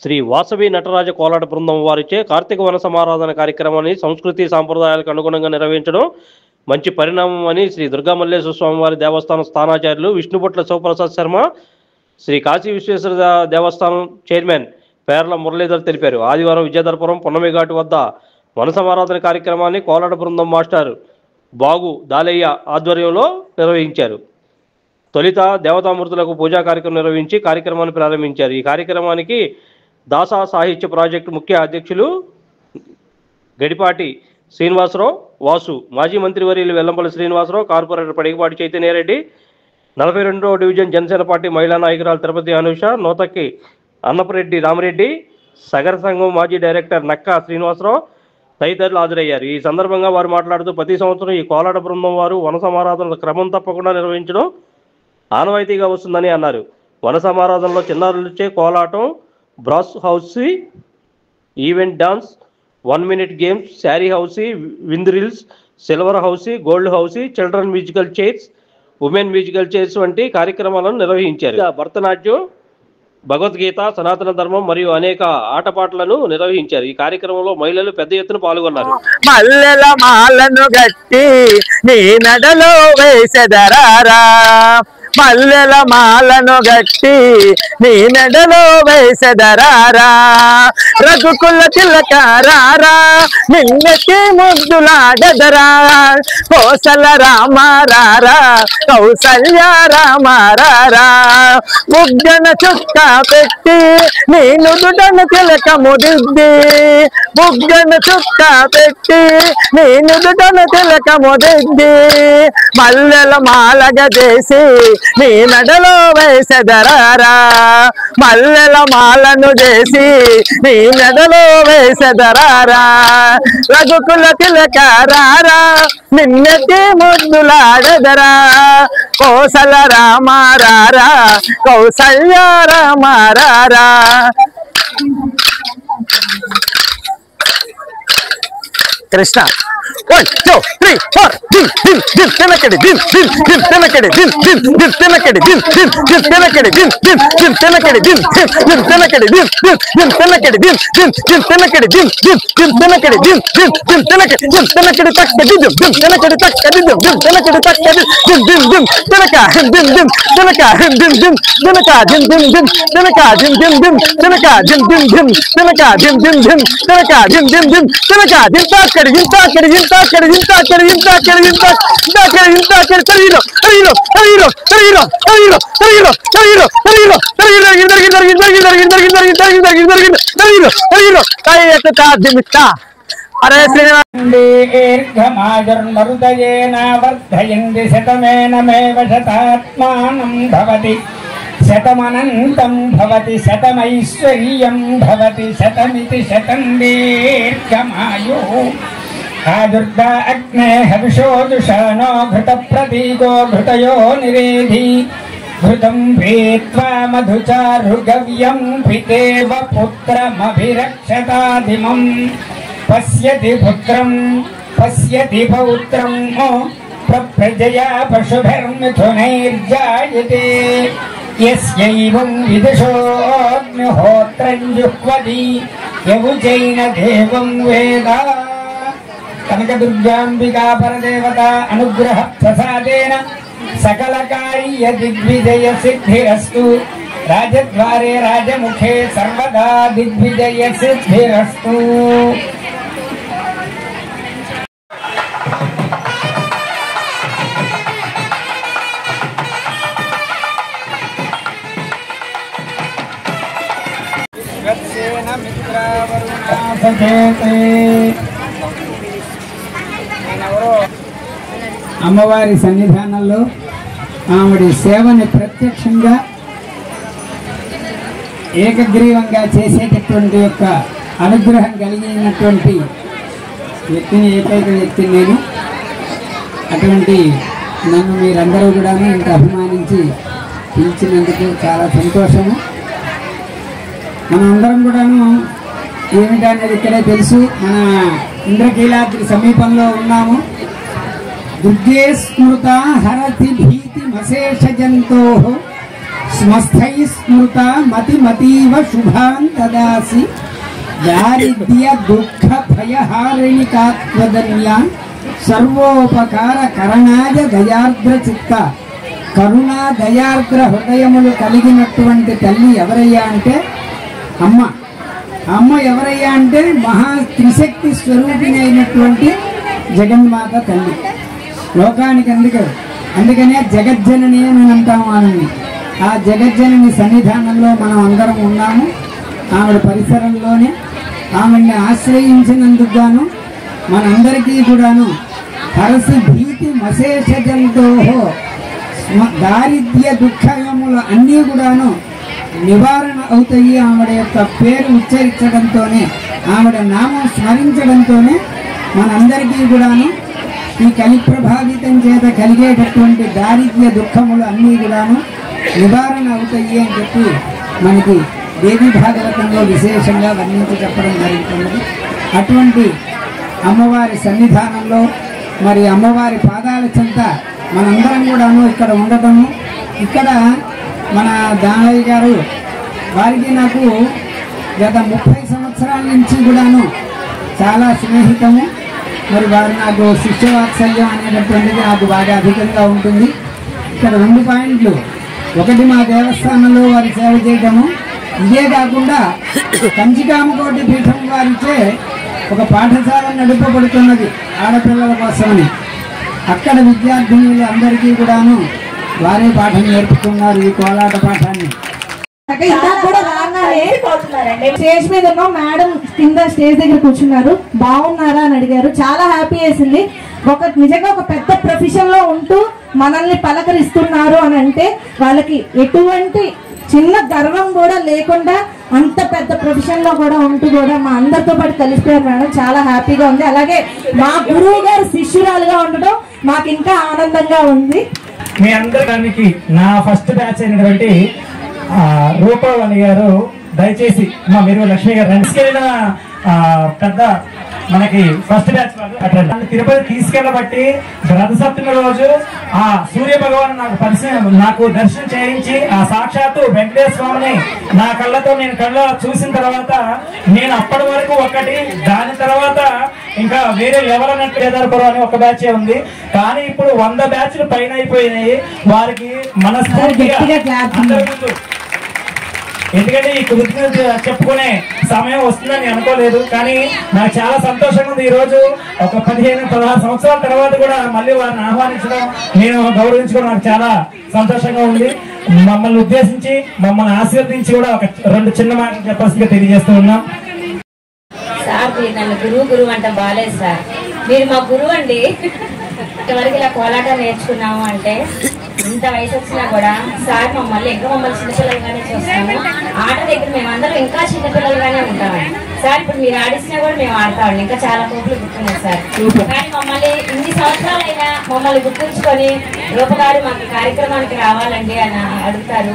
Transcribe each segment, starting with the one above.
శ్రీ వాసవి నటరాజ కోలాట బృందం వారిచే కార్తీక వన సమారాధన కార్యక్రమాన్ని సంస్కృతి సాంప్రదాయాలకు అనుగుణంగా నిర్వహించడం మంచి పరిణామం అని శ్రీ దుర్గామల్లేశ్వర స్వామివారి దేవస్థానం స్థానాచార్యులు విష్ణుపట్ల శివప్రసాద్ శర్మ, శ్రీ కాశీ విశ్వేశ్వర దేవస్థానం చైర్మన్ పేర్ల మురళీధర్ తెలిపారు. ఆదివారం విద్యాధరపురం పున్నమిఘాటు వద్ద వన సమారాధన కార్యక్రమాన్ని కోలాట బృందం మాస్టర్ బాగు దాలయ్య ఆధ్వర్యంలో నిర్వహించారు. తొలిత దేవతామూర్తులకు పూజా కార్యక్రమం నిర్వహించి కార్యక్రమాన్ని ప్రారంభించారు. ఈ కార్యక్రమానికి దాసా సాహిత్య ప్రాజెక్టు ముఖ్య అధ్యక్షులు గడిపాటి శ్రీనివాసరావు, వాసు, మాజీ మంత్రివర్యులు వెల్లంపల్లి శ్రీనివాసరావు, కార్పొరేటర్ పడిగపాటి చైతన్యారెడ్డి, 42వ డివిజన్ జనసేన పార్టీ మహిళా నాయకురాలు తిరుపతి అనూష, నూతక్కి అన్నపరెడ్డి రామరెడ్డి, సగర సంఘం మాజీ డైరెక్టర్ నక్కా శ్రీనివాసరావు తదితరులు హాజరయ్యారు. ఈ సందర్భంగా వారు మాట్లాడుతూ ప్రతి సంవత్సరం ఈ కోలాట బృందం వారు వన సమారాధనలు క్రమం తప్పకుండా నిర్వహించడం ఆనవాయితీగా వస్తుందని అన్నారు. వన సమారాధనలో చిన్నారులచే కోలాటం, brass housie, event dance, 1 minute games, sari housie, wind reels, silver housie, gold housie, children musical chairs, women musical chairs వంటి కార్యక్రమాలను నిర్వహించారు. భరతనాట్యం, భగవద్గీత, సనాతన ధర్మం మరియు అనేక ఆటపాటలను నిర్వహించారు. ఈ కార్యక్రమంలో మహిళలు పెద్ద ఎత్తున పాల్గొన్నారు. మల్లెల మాలను గట్టి నీ నడలో వేసెదరారా, మల్లెల మాలను గట్టి నీ మెడలో వేసెదరారా, రఘుకుల తిలకారారా నిన్నకి ముద్దులాడదరా, కోసల రామారారా కౌసల్య రామారారా, ముగ్గన చుక్క పెట్టి నీ నుదుటను తిలకము దిద్ది, ముగ్గన చుక్క పెట్టి నీ నుదుటను తిలకము దిద్ది, మల్లెల మాలగ చేసి నీ మెడలో వేసెదరారా, మల్లెల మాలను చేసి నీ మెడలో వేసెదరారా, రఘుకుల తిలకారారా నిన్నటి ముద్దులాడదరా, కోసల రామారారా కౌసల్య రామారారా. కృష్ణ 1 2 3 4 దిన్ దిన్ దిన్ తెనకడి దిన్ దిన్ దిన్ తెనకడి దిన్ దిన్ దిన్ తెనకడి దిన్ దిన్ దిన్ తెనకడి దిన్ దిన్ దిన్ తెనకడి దిన్ దిన్ తెనకడి దిన్ దిన్ దిన్ తెనకడి దిన్ దిన్ దిన్ తెనకడి దిన్ దిన్ దిన్ తెనకడి దిన్ దిన్ దిన్ తెనకడి దిన్ తెనకడి తక్కడి దిన్ దిన్ తెనకడి తక్కడి దిన్ దిన్ తెనకడి తక్కడి దిన్ దిన్ దిన్ తెనక దిన్ దిన్ తెనక దిన్ దిన్ తెనక దిన్ దిన్ దిన్ తెనక దిన్ దిన్ దిన్ తెనక దిన్ దిన్ దిన్ తెనక దిన్ దిన్ దిన్ తెనక దిన్ దిన్ దిన్ తెనక దిన్ తక్కడి దిన్ తక్కడి దిన్ తక్కడి దిన్ తక్కడి దిన్ తక్కడి దిన్ తక్కడి దిన్ తక్కడి తరిలో తరిలో తరిలో తరిలో తరిలో తరిలో తరిలో తరిలో తరిలో తరిలో తరిలో కాయక తాదిమితా. అరే దీర్ఘమాయుర్మరుదయేన వర్ధయంతి శతమేనమేవ శతాత్మానం భవతి, శతమనంతం భవతి, శతమైశ్వర్యం భవతి, శతమితి శతం దీర్ఘమాయు. ఆదుర్గా అగ్నే హవిషో దుషానో ఘృత ప్రతీకో ఘృతయో నిరేధి, ఘృతం భీత్వా మధుచారుగవ్యం పితేవ పుత్రమభిరక్షతాదిమం, పశ్యతి పుత్రం పశ్యతి పౌత్రం ప్రజయా పశుభిర్మిథునైర్జాయతే, యస్యైవం విదుషోऽగ్నిహోత్రం జుహ్వతి యవుచైన దేవం వేద. కనకదుర్గాంబికా పరదేవత అనుగ్రహ ప్రసాదేన సకల కార్య దిగ్విజయ సిద్ధిరస్తు, రాజద్వారే రాజముఖే సర్వదా దిగ్విజయ సిద్ధిరస్తు. అమ్మవారి సన్నిధానంలో ఆవిడ సేవని ప్రత్యక్షంగా ఏకగ్రీవంగా చేసేటటువంటి యొక్క అనుగ్రహం కలిగినటువంటి వ్యక్తిని, ఏకైక వ్యక్తిని నేను. అటువంటి నన్ను మీరందరూ కూడా ఇంత అభిమానించి పిలిచినందుకు చాలా సంతోషము. మనందరం కూడాను ఏమిటనేది ఇక్కడే తెలుసు. మన ఇంద్రకీలాద్రి సమీపంలో ఉన్నాము. దుర్గే స్మృత హరతి భీతి మశేష జంతో స్మస్థై స్మృత మతిమతీవ శుభాన్ దదాసి దారిద్ర్య దుఃఖ భయహారిణి కాత్వదన్య సర్వోపకార కరణాయ దయార్ద్ర చిత్త కరుణా దయార్ద్ర హృదయములు కలిగినటువంటి తల్లి ఎవరయ్యా అంటే అమ్మ. అమ్మ ఎవరయ్యా అంటే మహా త్రిశక్తి స్వరూపిణి అయినటువంటి జగన్మాత తల్లి. లోకానికి అందుకనే జగజ్జనని అని అంటాము ఆమెని. ఆ జగజ్జనని సన్నిధానంలో మనం అందరం ఉన్నాము. ఆవిడ పరిసరంలోనే ఆమెని ఆశ్రయించినందుకు గాను మనందరికీ కూడాను హరసి భీతి మశేష జంతోహో దారిద్ర్య దుఃఖములు అన్నీ కూడాను నివారణ అవుతాయి. ఆవిడ యొక్క పేరు ఉచ్చరించడంతోనే, ఆవిడ నామం స్మరించడంతోనే మనందరికీ కూడాను ఈ కలి ప్రభావితం చేత కలిగేటటువంటి దారిద్ర్య దుఃఖములు అన్నీ కూడాను నివారణ అవుతాయి అని చెప్పి మనకి దేవి భాగవతంలో విశేషంగా వర్ణించి చెప్పడం జరుగుతున్నది. అటువంటి అమ్మవారి సన్నిధానంలో మరి అమ్మవారి పాదాల చెంత మనందరం కూడాను ఇక్కడ ఉండటము, ఇక్కడ మన దానయ్య గారు వారికి నాకు గత 30 సంవత్సరాల నుంచి కూడాను చాలా స్నేహితము. మరి వారు నాకు శిష్యవాత్సల్యం అనేటటువంటిది నాకు బాగా అధికంగా ఉంటుంది. ఇక్కడ 2 పాయింట్లు. ఒకటి మా దేవస్థానంలో వారి సేవ చేయటము, ఇదే కాకుండా కంచికామకోటి పీఠం వారిచే ఒక పాఠశాల నడుపబడుతున్నది ఆడపిల్లల కోసమని. అక్కడ విద్యార్థినులు అందరికీ కూడాను వారే పాఠం నేర్పుతున్నారు ఈ కోలాట పాఠాన్ని. స్టేజ్ మీద ఉన్న మేడం కింద స్టేజ్ దగ్గర కూర్చున్నారు, బాగున్నారా అని అడిగారు. చాలా హ్యాపీ వేసింది. నిజంగా ఒక పెద్ద ప్రొఫెషన్ లో ఉంటూ మనల్ని పలకరిస్తున్నారు అని అంటే వాళ్ళకి ఎటువంటి చిన్న గర్వం కూడా లేకుండా అంత పెద్ద ప్రొఫెషన్ లో కూడా ఉంటూ కూడా మా అందరితో పాటు కలిసిపోయారు మేడం. చాలా హ్యాపీగా ఉంది. అలాగే మా గురువు గారు శిష్యురాలుగా ఉండడం మాకు ఇంకా ఆనందంగా ఉంది. మీ అందరికి నా ఫస్ట్ బ్యాచ్ అయినటువంటి రూపావళి గారు దయచేసి మా మీరు లక్ష్మి గారు తీసుకెళ్ళిన పెద్ద మనకి ఫస్ట్ బ్యాచ్ తిరుపతి తీసుకెళ్ళబట్టి రథసప్తమి రోజు ఆ సూర్య భగవాన్ నాకు దర్శనం చేయించి ఆ సాక్షాత్తు వెంకటేశ్వర స్వామిని నా కళ్ళతో నేను కళ్ళ చూసిన తర్వాత నేను అప్పటి వరకు ఒకటి, దాని తర్వాత ఇంకా వేరే లెవెల్ అన్నట్టు కేదార్పురం అని ఒక బ్యాచ్ ఉంది. కానీ ఇప్పుడు 100 బ్యాచ్లు పైన అయిపోయినాయి. వారికి మనస్ఫూర్తిగా ఎందుకంటే ఈ కృతజ్ఞత చెప్పుకునే సమయం వస్తుందని అనుకోలేదు. కానీ నాకు చాలా సంతోషంగా ఉంది. ఈ రోజు ఒక 15-16 సంవత్సరాల తర్వాత కూడా మళ్ళీ వారిని ఆహ్వానించడం, నేను గౌరవించడం నాకు చాలా సంతోషంగా ఉంది. మమ్మల్ని ఉద్దేశించి మమ్మల్ని ఆశీర్వదించి కూడా ఒక 2 చిన్న మాటలు చెప్పాల్సిందిగా తెలియజేస్తూ ఉన్నాం. సార్ మీరు నన్ను గురువు అంటే బాలేదు సార్, మీరు మా గురువు అండి. ఇంతవరకు ఇలా కోలాట నేర్చుకున్నాము అంటే ఇంత వయసు వచ్చినా కూడా సార్ మమ్మల్ని చిన్నపిల్లలుగానే చూస్తాము. ఆట దగ్గర మేమందరం ఇంకా చిన్నపిల్లలుగానే ఉంటాము సార్. ఇప్పుడు మీరు ఆడిసినా కూడా మేము ఆడతామండి. ఇంకా చాలా కోపులు గుర్తున్నాయి సార్. కానీ మమ్మల్ని ఇన్ని సంవత్సరాలైనా మమ్మల్ని గుర్తుంచుకొని రూపగారు మాకు కార్యక్రమానికి రావాలండి అని అడుగుతారు.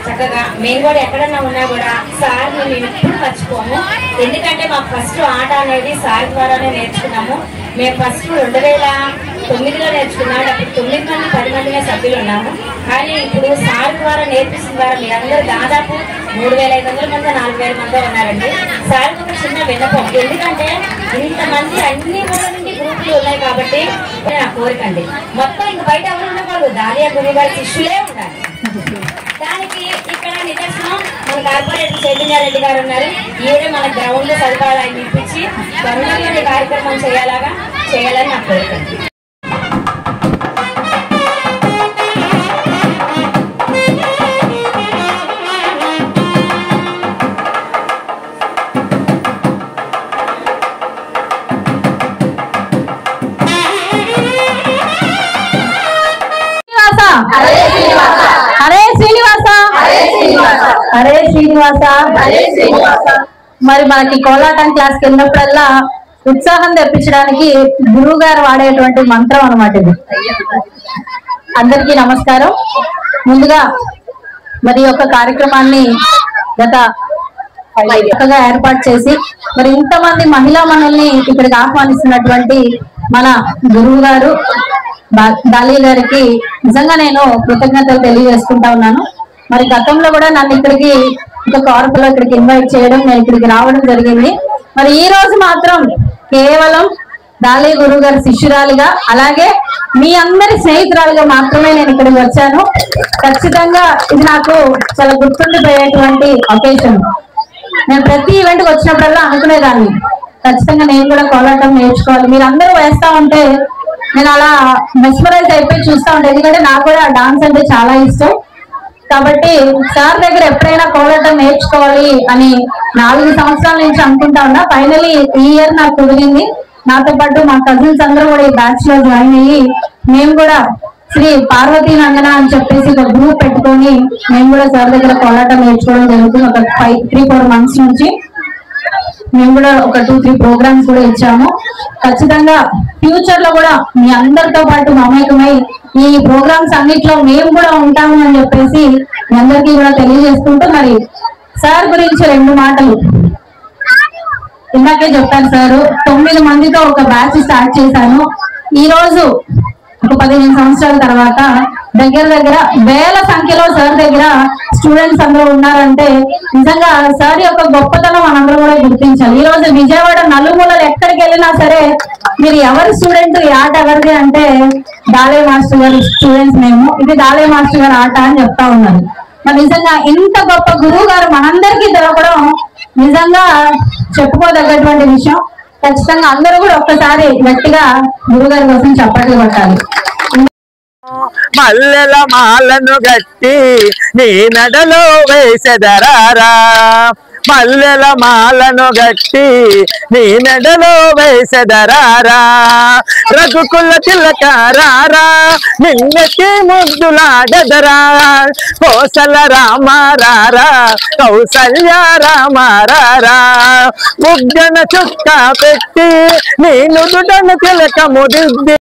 చక్కగా మేము కూడా ఎక్కడన్నా ఉన్నా కూడా సార్ మేము ఎప్పుడు మర్చిపోము. ఎందుకంటే మాకు ఫస్ట్ ఆట అనేది సార్ ద్వారానే నేర్చుకున్నాము. మేము ఫస్ట్ 2009లో నేర్చుకున్నాము. అప్పుడు 9 మంది 10 మందినే సభ్యులు ఉన్నాము. కానీ ఇప్పుడు సార్ ద్వారా నేర్పించిన ద్వారా మీరందరూ దాదాపు 3500 మంది 4000 మంది ఉన్నారండి. సార్ ఒక చిన్న విన్నపం, ఎందుకంటే ఇంతమంది అన్ని ఊళ్ళ నుండి గ్రూపులు ఉన్నాయి కాబట్టి నా కోరికండి మొత్తం ఇంక బయట ఎవరు ఉండకూడదు, దాలియా గురువు గారి శిష్యులే ఉండాలి. దానికి ఇక్కడ నిదర్శనం మన కార్పొరేటర్ చైతన్యారెడ్డి గారు ఉన్నారు. ఈవిడే మన గ్రౌండ్ లో సదుపాయాలు ఆయన ఇప్పించి త్వరలోనే కార్యక్రమం చేయాలని నా కోరికండి. హరే శ్రీనివాస, హరే శ్రీనివాస, హరే శ్రీనివాస. మరి మనకి కోలాటం క్లాస్కి వెళ్ళినప్పుడల్లా ఉత్సాహం తెప్పించడానికి గురువు గారు వాడేటువంటి మంత్రం అన్నమాట ఇది. అందరికీ నమస్కారం. ముందుగా మరి యొక్క కార్యక్రమాన్ని గత చక్కగా ఏర్పాటు చేసి మరి ఇంతమంది మహిళా మనల్ని ఇక్కడికి ఆహ్వానిస్తున్నటువంటి మన గురువు గారు దాలి గారికి నిజంగా నేను కృతజ్ఞతలు తెలియజేసుకుంటా ఉన్నాను. మరి గతంలో కూడా నన్ను ఇక్కడికి ఒక కార్పులో ఇక్కడికి ఇన్వైట్ చేయడం, నేను ఇక్కడికి రావడం జరిగింది. మరి ఈ రోజు మాత్రం కేవలం దాలే గురువు గారి శిష్యురాలిగా, అలాగే మీ అందరి స్నేహితురాలుగా మాత్రమే నేను ఇక్కడికి వచ్చాను. ఖచ్చితంగా ఇది నాకు చాలా గుర్తుండిపోయేటువంటి ఒకేషన్. నేను ప్రతి ఈవెంట్ కి వచ్చినప్పుడల్లా అనుకునేదాన్ని, ఖచ్చితంగా నేను కూడా కోలాటం నేర్చుకోవాలి. మీరు అందరూ వేస్తా ఉంటే నేను అలా మెస్మరైజ్ అయిపోయి చూస్తా ఉంటాను, ఎందుకంటే నాకు కూడా డాన్స్ అంటే చాలా ఇష్టం. కాబట్టి సార్ దగ్గర ఎప్పుడైనా కోలాటం నేర్చుకోవాలి అని 4 సంవత్సరాల నుంచి అనుకుంటా ఉన్నా. ఫైనలీ ఈ ఇయర్ నాకు కుదిరింది. నాతో పాటు మా కజిన్స్ అందరూ కూడా ఈ బ్యాచ్ లో జాయిన్ అయ్యి మేము కూడా శ్రీ పార్వతీ నందన అని చెప్పేసి ఒక గ్రూప్ పెట్టుకొని మేము కూడా సార్ దగ్గర కోలాటం నేర్చుకోవడం జరుగుతుంది. ఒక 3-4 మంత్స్ నుంచి మేము కూడా ఒక 2-3 ప్రోగ్రామ్స్ కూడా ఇచ్చాము. ఖచ్చితంగా ఫ్యూచర్ లో కూడా మీ అందరితో పాటు మమేకమై ఈ ప్రోగ్రామ్స్ అన్నిట్లో మేము కూడా ఉంటాము అని చెప్పేసి మీ అందరికీ కూడా తెలియజేసుకుంటూ, మరి సార్ గురించి 2 మాటలు. ఇందాకే చెప్పారు సార్, 9 మందితో ఒక బ్యాచ్ స్టార్ట్ చేశాను. ఈ రోజు ఒక 15 సంవత్సరాల తర్వాత దగ్గర దగ్గర వేల సంఖ్యలో సార్ దగ్గర స్టూడెంట్స్ అందరూ ఉన్నారంటే నిజంగా సార్ యొక్క గొప్పతనం మనందరూ కూడా గుర్తించాలి. ఈ రోజు విజయవాడ నలుమూలలు ఎక్కడికి వెళ్ళినా సరే మీరు ఎవరి స్టూడెంట్, ఈ ఆట ఎవరిది అంటే దాలే మాస్టర్ గారి స్టూడెంట్స్ మేము, ఇది దాలే మాస్టర్ గారి ఆట అని చెప్తా ఉన్నారు. మరి నిజంగా ఇంత గొప్ప గురువు గారు మనందరికీ దొరకడం నిజంగా చెప్పుకోదగ్గటువంటి విషయం. ఖచ్చితంగా అందరూ కూడా ఒక్కసారి గట్టిగా గురువు గారి కోసం చప్పట్లు కొట్టాలి. మల్లెల మాలను గట్టి నీ నడలో వేసెదరారా, మల్లెల మాలను గట్టి నీ మెడలో వేసెదరారా, రఘుకుల తిలకారారా నిన్నకి ముద్దులాడదరా, కోసల రామారారా కౌసల్య రామారారా, ముగ్గన చుక్క పెట్టి నీ నుదుడను తిలకము దిద్ది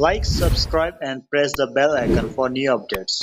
Like, subscribe and press the bell icon for new updates.